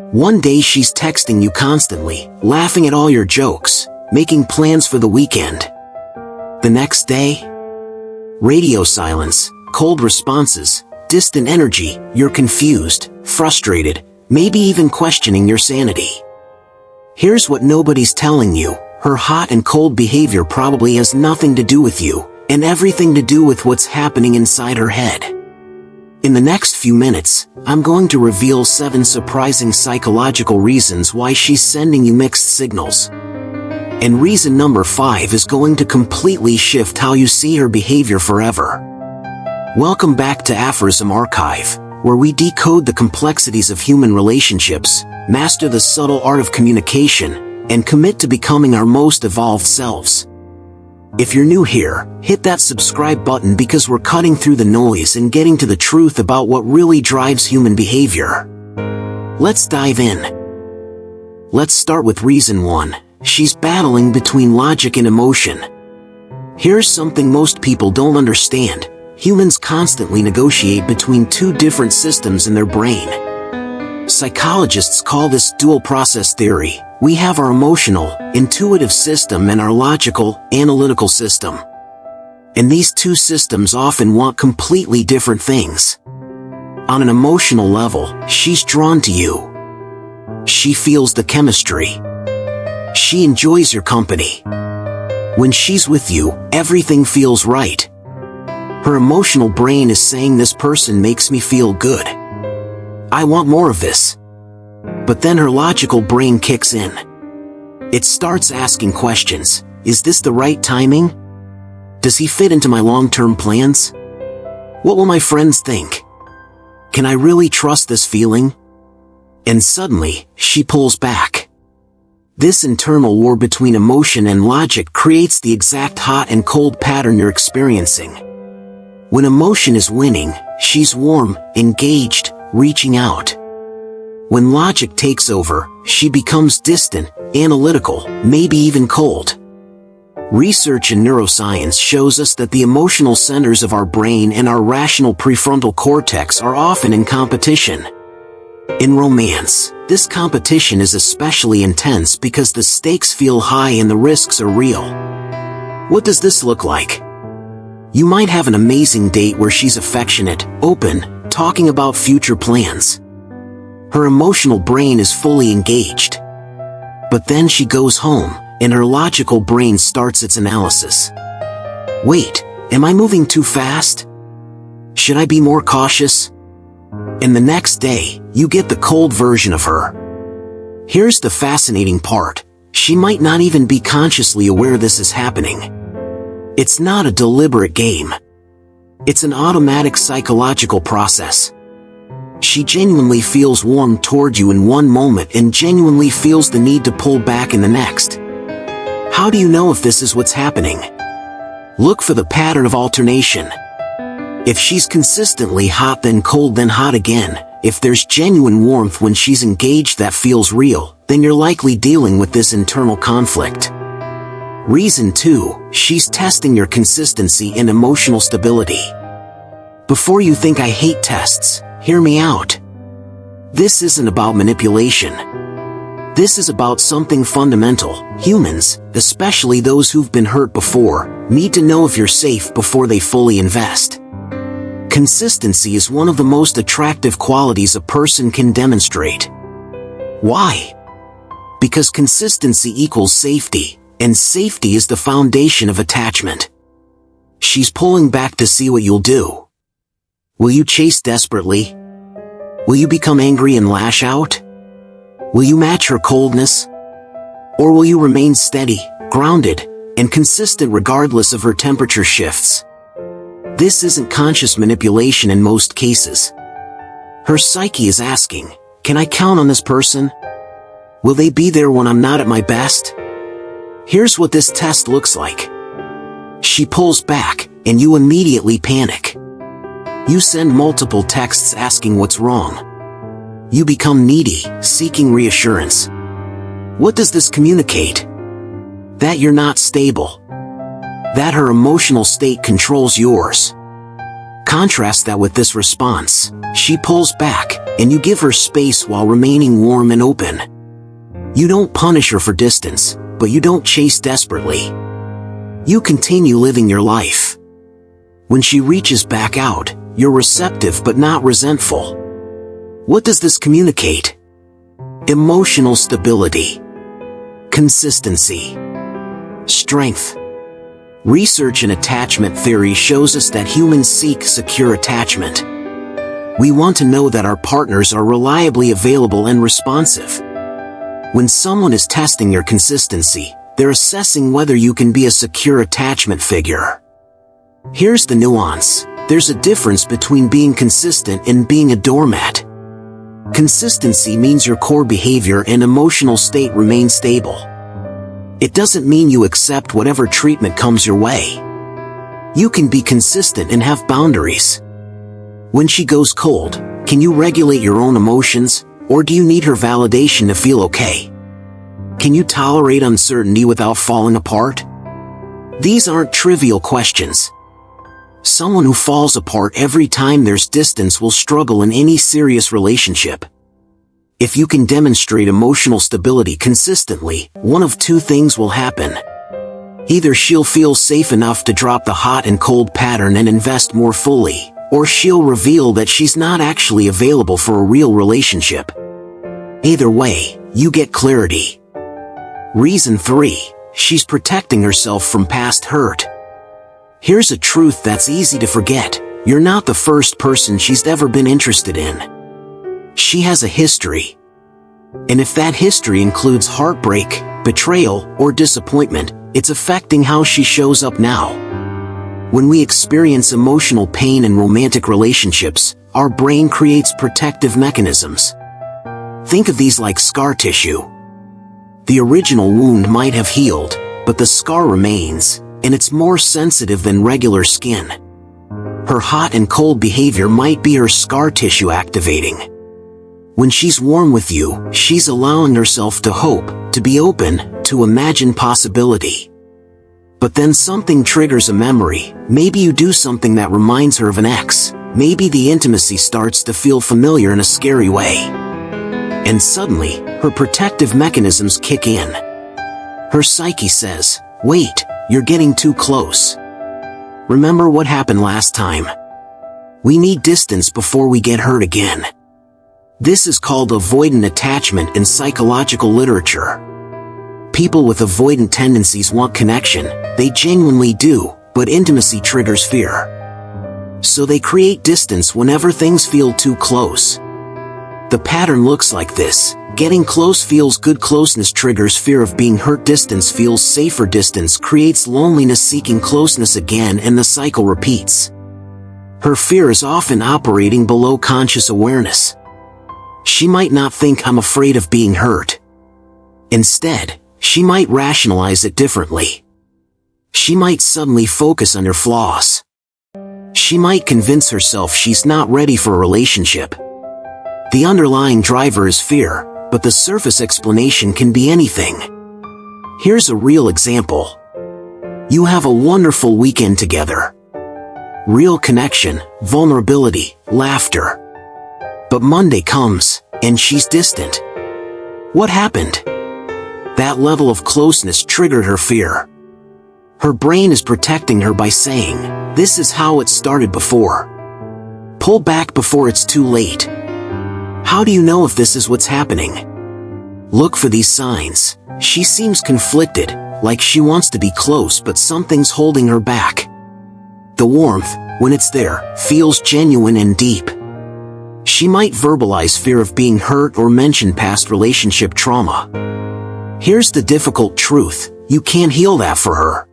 One day she's texting you constantly, laughing at all your jokes, making plans for the weekend. The next day, radio silence, cold responses, distant energy, you're confused, frustrated, maybe even questioning your sanity. Here's what nobody's telling you. Her hot and cold behavior probably has nothing to do with you, and everything to do with what's happening inside her head. In the next few minutes, I'm going to reveal 7 surprising psychological reasons why she's sending you mixed signals. And reason number 5 is going to completely shift how you see her behavior forever. Welcome back to Aphorism Archive, where we decode the complexities of human relationships, master the subtle art of communication, and commit to becoming our most evolved selves. If you're new here, hit that subscribe button because we're cutting through the noise and getting to the truth about what really drives human behavior. Let's dive in. Let's start with reason 1. She's battling between logic and emotion. Here's something most people don't understand. Humans constantly negotiate between 2 different systems in their brain. Psychologists call this dual process theory. We have our emotional, intuitive system and our logical, analytical system. And these 2 systems often want completely different things. On an emotional level, she's drawn to you. She feels the chemistry. She enjoys your company. When she's with you, everything feels right. Her emotional brain is saying, this person makes me feel good. I want more of this. But then her logical brain kicks in. It starts asking questions. Is this the right timing? Does he fit into my long-term plans? What will my friends think? Can I really trust this feeling? And suddenly, she pulls back. This internal war between emotion and logic creates the exact hot and cold pattern you're experiencing. When emotion is winning, she's warm, engaged, reaching out. When logic takes over, she becomes distant, analytical, maybe even cold. Research in neuroscience shows us that the emotional centers of our brain and our rational prefrontal cortex are often in competition. In romance, this competition is especially intense because the stakes feel high and the risks are real. What does this look like? You might have an amazing date where she's affectionate, open, talking about future plans. Her emotional brain is fully engaged. But then she goes home, and her logical brain starts its analysis. Wait, am I moving too fast? Should I be more cautious? And the next day, you get the cold version of her. Here's the fascinating part. She might not even be consciously aware this is happening. It's not a deliberate game. It's an automatic psychological process. She genuinely feels warm toward you in one moment and genuinely feels the need to pull back in the next. How do you know if this is what's happening? Look for the pattern of alternation. If she's consistently hot then cold then hot again, if there's genuine warmth when she's engaged that feels real, then you're likely dealing with this internal conflict. Reason 2, she's testing your consistency and emotional stability. Before you think I hate tests, hear me out. This isn't about manipulation. This is about something fundamental. Humans, especially those who've been hurt before, need to know if you're safe before they fully invest. Consistency is one of the most attractive qualities a person can demonstrate. Why? Because consistency equals safety, and safety is the foundation of attachment. She's pulling back to see what you'll do. Will you chase desperately? Will you become angry and lash out? Will you match her coldness? Or will you remain steady, grounded, and consistent regardless of her temperature shifts? This isn't conscious manipulation in most cases. Her psyche is asking, can I count on this person? Will they be there when I'm not at my best? Here's what this test looks like. She pulls back, and you immediately panic. You send multiple texts asking what's wrong. You become needy, seeking reassurance. What does this communicate? That you're not stable. That her emotional state controls yours. Contrast that with this response. She pulls back, and you give her space while remaining warm and open. You don't punish her for distance, but you don't chase desperately. You continue living your life. When she reaches back out, you're receptive but not resentful. What does this communicate? Emotional stability, consistency, strength. Research in attachment theory shows us that humans seek secure attachment. We want to know that our partners are reliably available and responsive. When someone is testing your consistency, they're assessing whether you can be a secure attachment figure. Here's the nuance. There's a difference between being consistent and being a doormat. Consistency means your core behavior and emotional state remain stable. It doesn't mean you accept whatever treatment comes your way. You can be consistent and have boundaries. When she goes cold, can you regulate your own emotions, or do you need her validation to feel okay? Can you tolerate uncertainty without falling apart? These aren't trivial questions. Someone who falls apart every time there's distance will struggle in any serious relationship. If you can demonstrate emotional stability consistently, one of two things will happen. Either she'll feel safe enough to drop the hot and cold pattern and invest more fully, or she'll reveal that she's not actually available for a real relationship. Either way, you get clarity. Reason 3. She's protecting herself from past hurt. Here's a truth that's easy to forget. You're not the first person she's ever been interested in. She has a history. And if that history includes heartbreak, betrayal, or disappointment, it's affecting how she shows up now. When we experience emotional pain in romantic relationships, our brain creates protective mechanisms. Think of these like scar tissue. The original wound might have healed, but the scar remains, and it's more sensitive than regular skin. Her hot and cold behavior might be her scar tissue activating. When she's warm with you, she's allowing herself to hope, to be open, to imagine possibility. But then something triggers a memory. Maybe you do something that reminds her of an ex. Maybe the intimacy starts to feel familiar in a scary way. And suddenly, her protective mechanisms kick in. Her psyche says, "Wait, you're getting too close. Remember what happened last time? We need distance before we get hurt again." This is called avoidant attachment in psychological literature. People with avoidant tendencies want connection, they genuinely do, but intimacy triggers fear. So they create distance whenever things feel too close. The pattern looks like this. Getting close feels good, closeness triggers fear of being hurt, distance feels safer, distance creates loneliness, seeking closeness again, and the cycle repeats. Her fear is often operating below conscious awareness. She might not think, "I'm afraid of being hurt." Instead, she might rationalize it differently. She might suddenly focus on her flaws. She might convince herself she's not ready for a relationship. The underlying driver is fear, but the surface explanation can be anything. Here's a real example. You have a wonderful weekend together. Real connection, vulnerability, laughter. But Monday comes, and she's distant. What happened? That level of closeness triggered her fear. Her brain is protecting her by saying, "This is how it started before. Pull back before it's too late." How do you know if this is what's happening? Look for these signs. She seems conflicted, like she wants to be close but something's holding her back. The warmth, when it's there, feels genuine and deep. She might verbalize fear of being hurt or mention past relationship trauma. Here's the difficult truth. You can't heal that for her.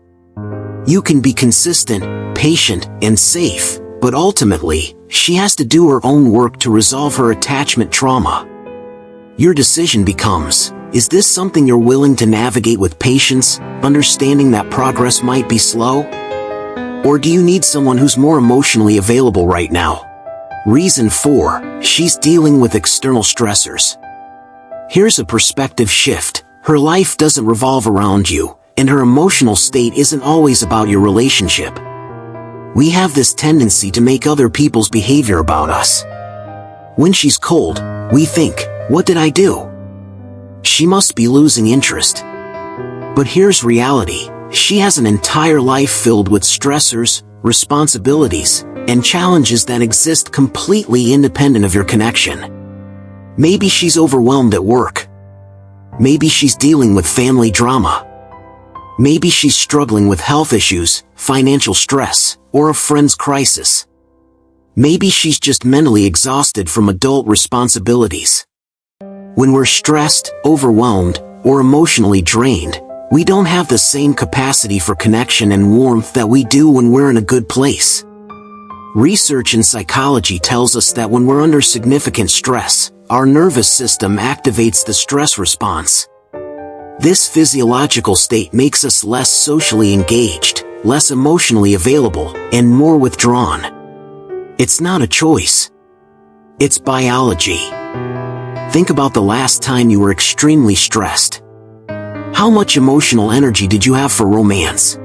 You can be consistent, patient, and safe, but ultimately, she has to do her own work to resolve her attachment trauma. Your decision becomes, is this something you're willing to navigate with patience, understanding that progress might be slow? Or do you need someone who's more emotionally available right now? Reason 4, she's dealing with external stressors. Here's a perspective shift. Her life doesn't revolve around you, and her emotional state isn't always about your relationship. We have this tendency to make other people's behavior about us. When she's cold, we think, what did I do? She must be losing interest. But here's reality. She has an entire life filled with stressors, responsibilities, and challenges that exist completely independent of your connection. Maybe she's overwhelmed at work. Maybe she's dealing with family drama. Maybe she's struggling with health issues, financial stress, or a friend's crisis. Maybe she's just mentally exhausted from adult responsibilities. When we're stressed, overwhelmed, or emotionally drained, we don't have the same capacity for connection and warmth that we do when we're in a good place. Research in psychology tells us that when we're under significant stress, our nervous system activates the stress response. This physiological state makes us less socially engaged, less emotionally available, and more withdrawn. It's not a choice. It's biology. Think about the last time you were extremely stressed. How much emotional energy did you have for romance?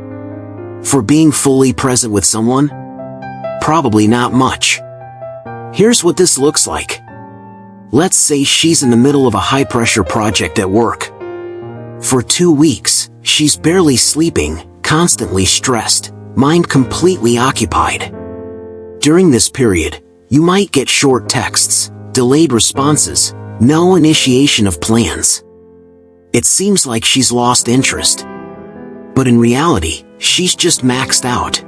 For being fully present with someone? Probably not much. Here's what this looks like. Let's say she's in the middle of a high-pressure project at work. For 2 weeks, she's barely sleeping, constantly stressed, mind completely occupied. During this period, you might get short texts, delayed responses, no initiation of plans. It seems like she's lost interest. But in reality, she's just maxed out.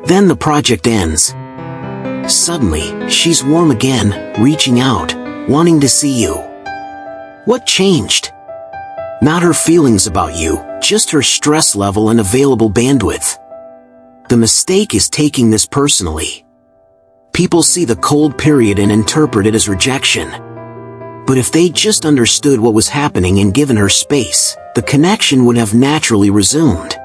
Then the project ends. Suddenly, she's warm again, reaching out, wanting to see you. What changed? Not her feelings about you, just her stress level and available bandwidth. The mistake is taking this personally. People see the cold period and interpret it as rejection. But if they just understood what was happening and given her space, the connection would have naturally resumed.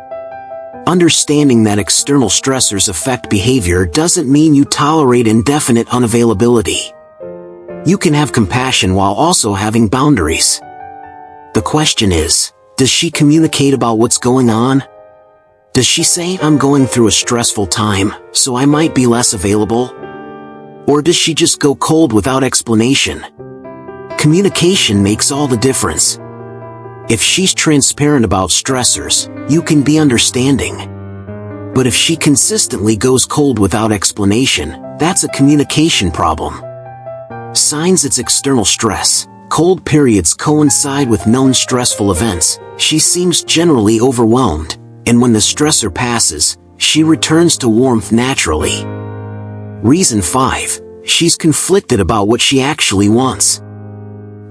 Understanding that external stressors affect behavior doesn't mean you tolerate indefinite unavailability. You can have compassion while also having boundaries. The question is, does she communicate about what's going on? Does she say, I'm going through a stressful time, so I might be less available? Or does she just go cold without explanation? Communication makes all the difference. If she's transparent about stressors, you can be understanding. But if she consistently goes cold without explanation, that's a communication problem. Signs it's external stress. Cold periods coincide with known stressful events. She seems generally overwhelmed, and when the stressor passes, she returns to warmth naturally. Reason 5. She's conflicted about what she actually wants.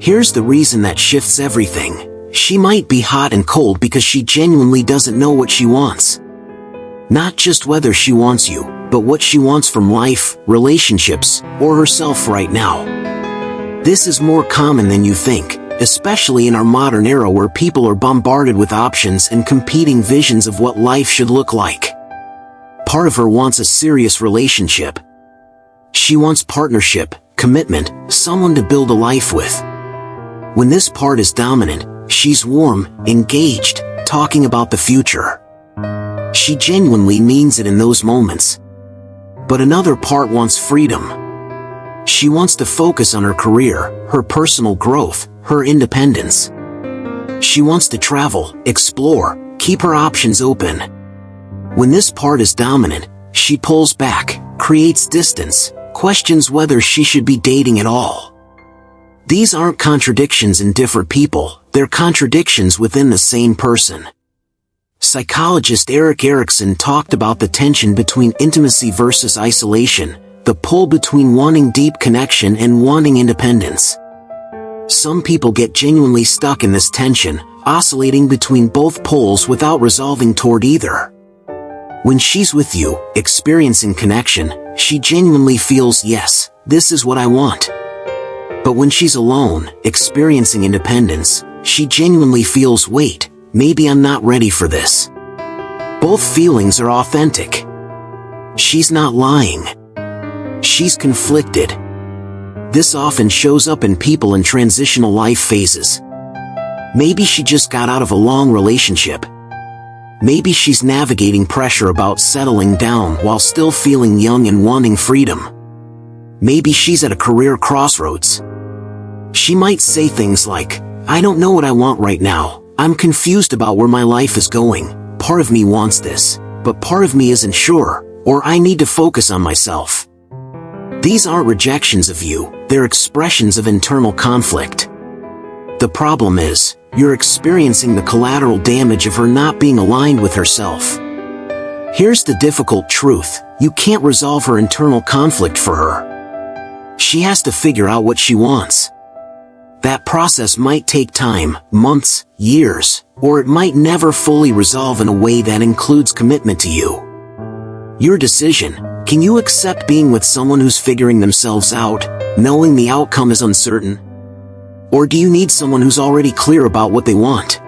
Here's the reason that shifts everything. She might be hot and cold because she genuinely doesn't know what she wants. Not just whether she wants you, but what she wants from life, relationships, or herself right now. This is more common than you think, especially in our modern era where people are bombarded with options and competing visions of what life should look like. Part of her wants a serious relationship. She wants partnership, commitment, someone to build a life with. When this part is dominant, she's warm, engaged, talking about the future. She genuinely means it in those moments. But another part wants freedom. She wants to focus on her career, her personal growth, her independence. She wants to travel, explore, keep her options open. When this part is dominant, she pulls back, creates distance, questions whether she should be dating at all. These aren't contradictions in different people, they're contradictions within the same person. Psychologist Erik Erikson talked about the tension between intimacy versus isolation, the pull between wanting deep connection and wanting independence. Some people get genuinely stuck in this tension, oscillating between both poles without resolving toward either. When she's with you, experiencing connection, she genuinely feels, yes, this is what I want. But when she's alone, experiencing independence, she genuinely feels, wait, maybe I'm not ready for this. Both feelings are authentic. She's not lying. She's conflicted. This often shows up in people in transitional life phases. Maybe she just got out of a long relationship. Maybe she's navigating pressure about settling down while still feeling young and wanting freedom. Maybe she's at a career crossroads. She might say things like, "I don't know what I want right now. I'm confused about where my life is going. Part of me wants this, but part of me isn't sure, or I need to focus on myself." These aren't rejections of you, they're expressions of internal conflict. The problem is, you're experiencing the collateral damage of her not being aligned with herself. Here's the difficult truth: you can't resolve her internal conflict for her. She has to figure out what she wants. That process might take time, months, years, or it might never fully resolve in a way that includes commitment to you. Your decision: can you accept being with someone who's figuring themselves out, knowing the outcome is uncertain? Or do you need someone who's already clear about what they want?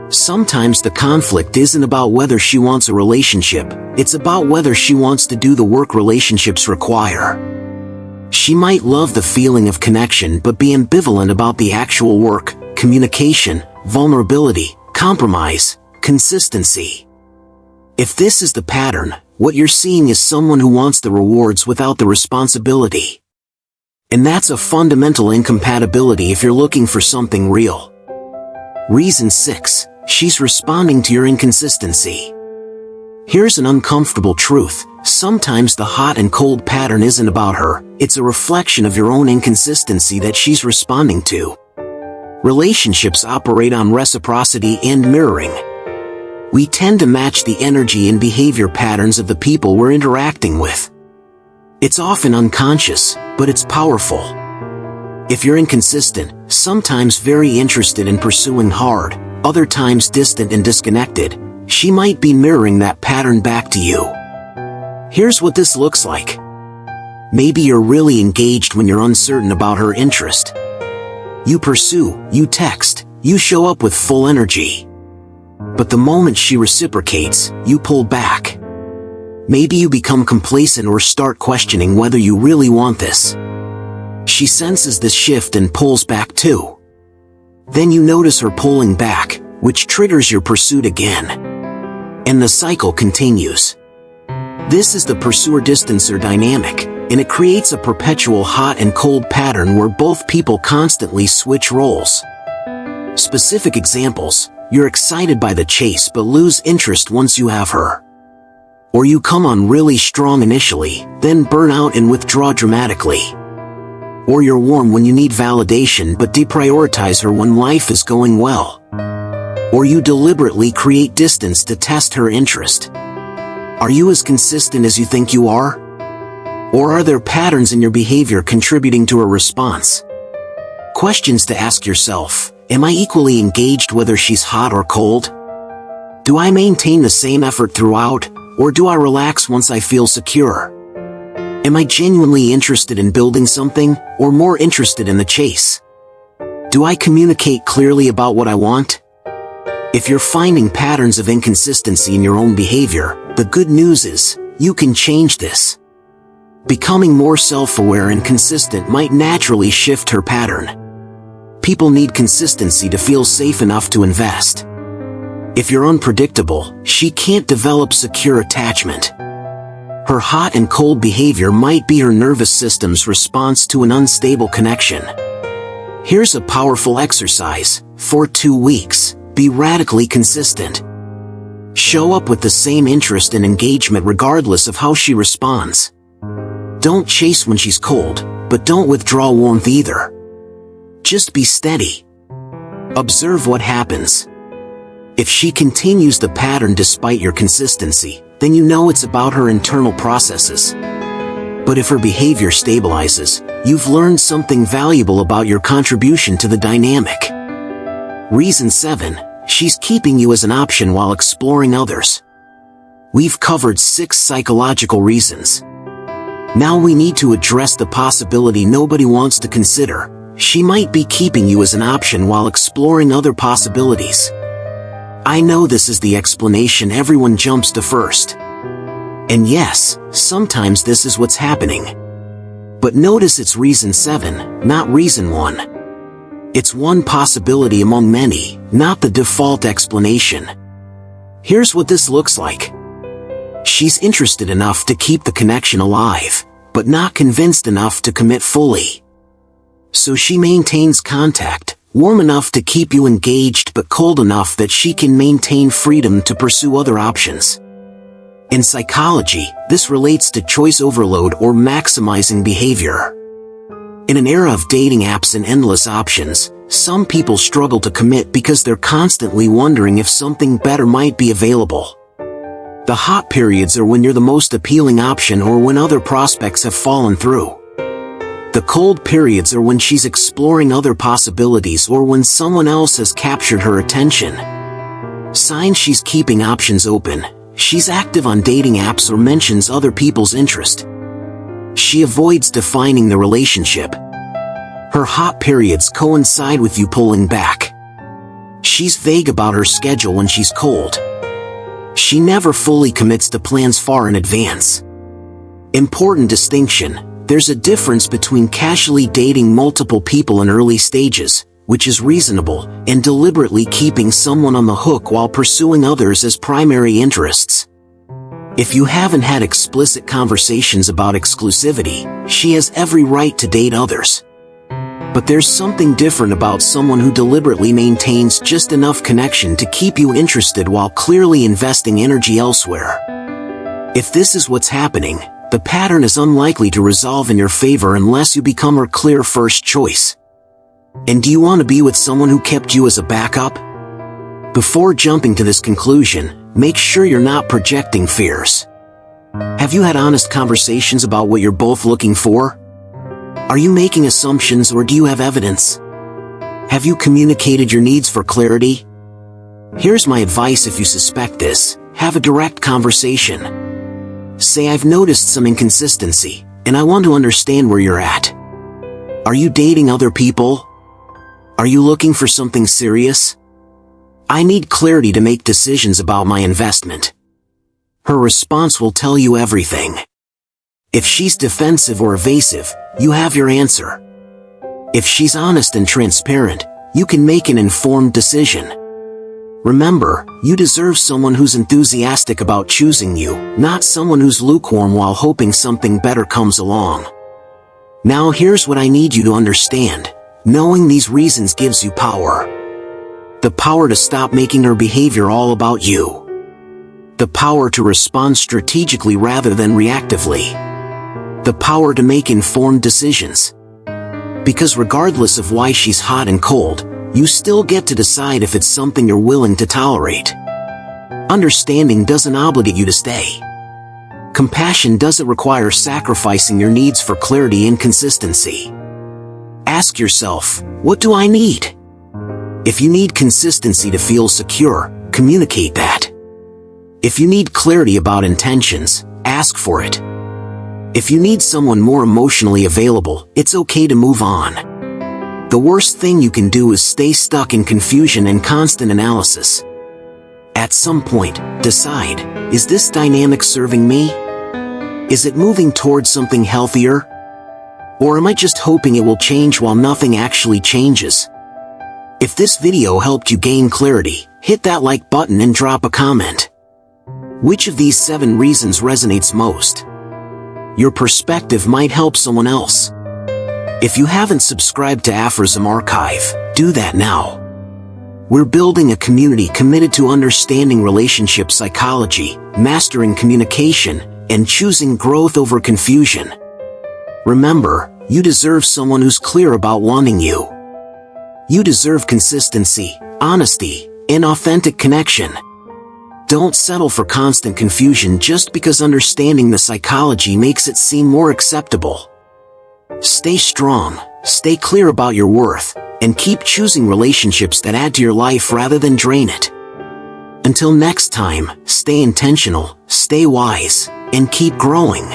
Sometimes the conflict isn't about whether she wants a relationship, it's about whether she wants to do the work relationships require. She might love the feeling of connection but be ambivalent about the actual work, communication, vulnerability, compromise, consistency. If this is the pattern, what you're seeing is someone who wants the rewards without the responsibility. And that's a fundamental incompatibility if you're looking for something real. Reason 6. She's responding to your inconsistency. Here's an uncomfortable truth: sometimes the hot and cold pattern isn't about her, it's a reflection of your own inconsistency that she's responding to. Relationships operate on reciprocity and mirroring. We tend to match the energy and behavior patterns of the people we're interacting with. It's often unconscious, but it's powerful. If you're inconsistent, sometimes very interested in pursuing hard, other times distant and disconnected, she might be mirroring that pattern back to you. Here's what this looks like. Maybe you're really engaged when you're uncertain about her interest. You pursue, you text, you show up with full energy. But the moment she reciprocates, you pull back. Maybe you become complacent or start questioning whether you really want this. She senses this shift and pulls back too. Then you notice her pulling back, which triggers your pursuit again. And the cycle continues. This is the pursuer-distancer dynamic, and it creates a perpetual hot and cold pattern where both people constantly switch roles. Specific examples: you're excited by the chase but lose interest once you have her. Or you come on really strong initially, then burn out and withdraw dramatically. Or you're warm when you need validation but deprioritize her when life is going well. Or you deliberately create distance to test her interest. Are you as consistent as you think you are? Or are there patterns in your behavior contributing to her response? Questions to ask yourself: am I equally engaged whether she's hot or cold? Do I maintain the same effort throughout, or do I relax once I feel secure? Am I genuinely interested in building something, or more interested in the chase? Do I communicate clearly about what I want? If you're finding patterns of inconsistency in your own behavior, the good news is, you can change this. Becoming more self-aware and consistent might naturally shift her pattern. People need consistency to feel safe enough to invest. If you're unpredictable, she can't develop secure attachment. Her hot and cold behavior might be her nervous system's response to an unstable connection. Here's a powerful exercise. For 2 weeks, be radically consistent. Show up with the same interest and engagement regardless of how she responds. Don't chase when she's cold, but don't withdraw warmth either. Just be steady. Observe what happens. If she continues the pattern despite your consistency, then you know it's about her internal processes. But if her behavior stabilizes, you've learned something valuable about your contribution to the dynamic. Reason 7. She's keeping you as an option while exploring others. We've covered 6 psychological reasons. Now we need to address the possibility nobody wants to consider. She might be keeping you as an option while exploring other possibilities. I know this is the explanation everyone jumps to first. And yes, sometimes this is what's happening. But notice it's reason 7, not reason 1. It's one possibility among many, not the default explanation. Here's what this looks like. She's interested enough to keep the connection alive, but not convinced enough to commit fully. So she maintains contact, warm enough to keep you engaged but cold enough that she can maintain freedom to pursue other options. In psychology, this relates to choice overload or maximizing behavior. In an era of dating apps and endless options, some people struggle to commit because they're constantly wondering if something better might be available. The hot periods are when you're the most appealing option or when other prospects have fallen through. The cold periods are when she's exploring other possibilities or when someone else has captured her attention. Signs she's keeping options open: she's active on dating apps or mentions other people's interest. She avoids defining the relationship. Her hot periods coincide with you pulling back. She's vague about her schedule when she's cold. She never fully commits to plans far in advance. Important distinction: there's a difference between casually dating multiple people in early stages, which is reasonable, and deliberately keeping someone on the hook while pursuing others as primary interests. If you haven't had explicit conversations about exclusivity, she has every right to date others. But there's something different about someone who deliberately maintains just enough connection to keep you interested while clearly investing energy elsewhere. If this is what's happening, the pattern is unlikely to resolve in your favor unless you become her clear first choice. And do you want to be with someone who kept you as a backup? Before jumping to this conclusion, make sure you're not projecting fears. Have you had honest conversations about what you're both looking for? Are you making assumptions or do you have evidence? Have you communicated your needs for clarity? Here's my advice: if you suspect this, have a direct conversation. Say, "I've noticed some inconsistency, and I want to understand where you're at. Are you dating other people? Are you looking for something serious? I need clarity to make decisions about my investment." Her response will tell you everything. If she's defensive or evasive, you have your answer. If she's honest and transparent, you can make an informed decision. Remember, you deserve someone who's enthusiastic about choosing you, not someone who's lukewarm while hoping something better comes along. Now here's what I need you to understand. Knowing these reasons gives you power. The power to stop making her behavior all about you. The power to respond strategically rather than reactively. The power to make informed decisions. Because regardless of why she's hot and cold, you still get to decide if it's something you're willing to tolerate. Understanding doesn't obligate you to stay. Compassion doesn't require sacrificing your needs for clarity and consistency. Ask yourself, what do I need? If you need consistency to feel secure, communicate that. If you need clarity about intentions, ask for it. If you need someone more emotionally available, it's okay to move on. The worst thing you can do is stay stuck in confusion and constant analysis. At some point, decide, is this dynamic serving me? Is it moving towards something healthier? Or am I just hoping it will change while nothing actually changes? If this video helped you gain clarity, hit that like button and drop a comment. Which of these 7 reasons resonates most? Your perspective might help someone else. If you haven't subscribed to Aphorism Archive, do that now. We're building a community committed to understanding relationship psychology, mastering communication, and choosing growth over confusion. Remember, you deserve someone who's clear about wanting you. You deserve consistency, honesty, and authentic connection. Don't settle for constant confusion just because understanding the psychology makes it seem more acceptable. Stay strong, stay clear about your worth, and keep choosing relationships that add to your life rather than drain it. Until next time, stay intentional, stay wise, and keep growing.